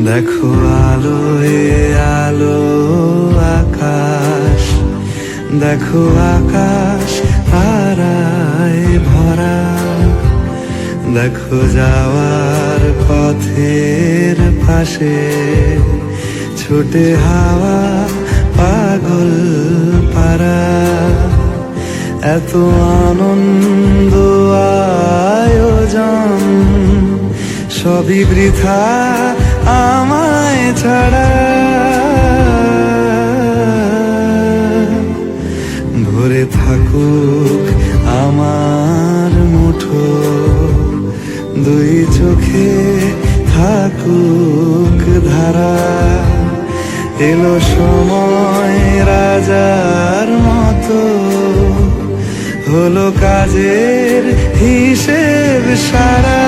দেখো আলোয় আলো আকাশ, দেখো আকাশ তারায় ভরা, দেখো যাওয়ার পথের পাশে ছোটে হাওয়া পাগল পারা। এত আনন্দ আয়োজন সবই বৃথা আমায় ছাড়া। ভরে থাকুক আমার মুঠো, দুই চোখে থাকুক ধারা। এলো সময় রাজার মতো, হলো কাজের হিসেব সারা।